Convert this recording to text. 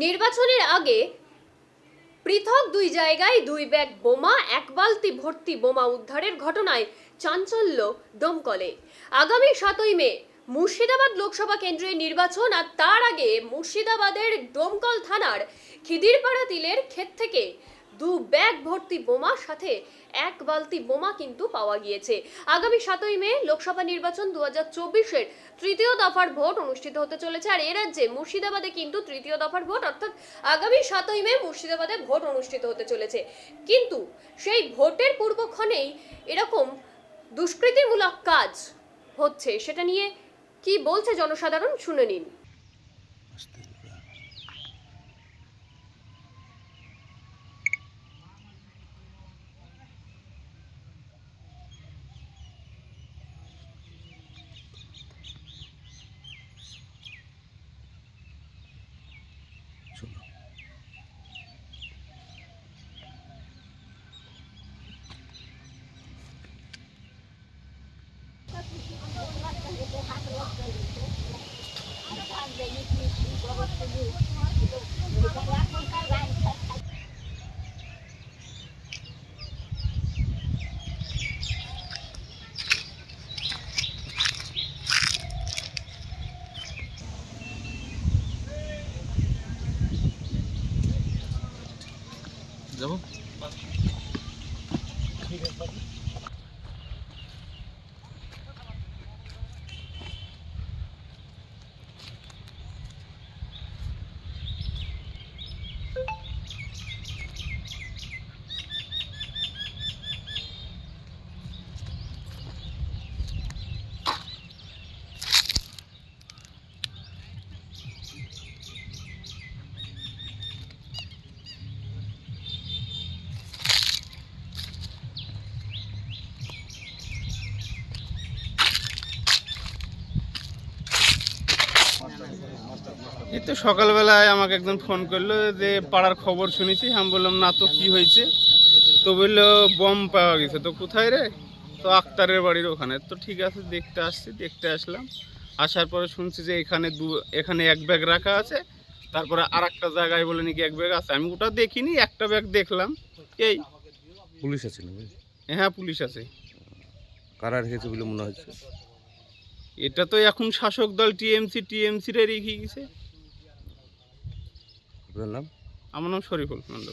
নির্বাচনের আগে পৃথক দুই জায়গায় দুই ব্যাগ বোমা, এক বালতি ভর্তি বোমা উদ্ধারের ঘটনায় চাঞ্চল্য দমকলে। আগামী 7ই মে মুর্শিদাবাদ লোকসভা কেন্দ্রের নির্বাচন, আর তার আগে মুর্শিদাবাদের ডোমকল থানার খিদিরপাড়া তিলের ক্ষেত থেকে দু ব্যাগ ভর্তি বোমা সাথে এক বালতি বোমা কিন্তু পাওয়া গিয়েছে। আগামী 7ই মে লোকসভা নির্বাচন 2024-এর তৃতীয় দফার ভোট অনুষ্ঠিত হতে চলেছে। আর এ রাজ্যে মুর্শিদাবাদে কিন্তু তৃতীয় দফার ভোট, অর্থাৎ আগামী 7ই মে মুর্শিদাবাদে ভোট অনুষ্ঠিত হতে চলেছে। কিন্তু সেই ভোটের পূর্বক্ষণেই এরকম দুষ্কৃতিমূলক কাজ হচ্ছে, সেটা নিয়ে কি বলছে জনসাধারণ, শুনে নিন। যাবো এই তো সকালবেলায় আমাকে একজন ফোন করলো যে পাড়ার খবর শুনেছি। আমি বললাম না তো, কি হয়েছে? তো বললো বম পাওয়া গেছে। তো কোথায় রে? তো আক্তারের বাড়ির ওখানে। তো ঠিক আছে, দেখতে আসলাম। আসার পরে শুনছি যে এখানে এক ব্যাগ রাখা আছে, তারপরে আর একটা জায়গায় বলে নাকি এক ব্যাগ আছে। আমি ওটা দেখিনি, একটা ব্যাগ দেখলাম। এই পুলিশ আছে না? হ্যাঁ, পুলিশ আছে। কারা রেখেছে বলে মনে হচ্ছে? এটা তো এখন শাসক দল টিএমসি রে রেখে গেছে। আপনার নাম? আমার নাম শরীফুল মন্ডল।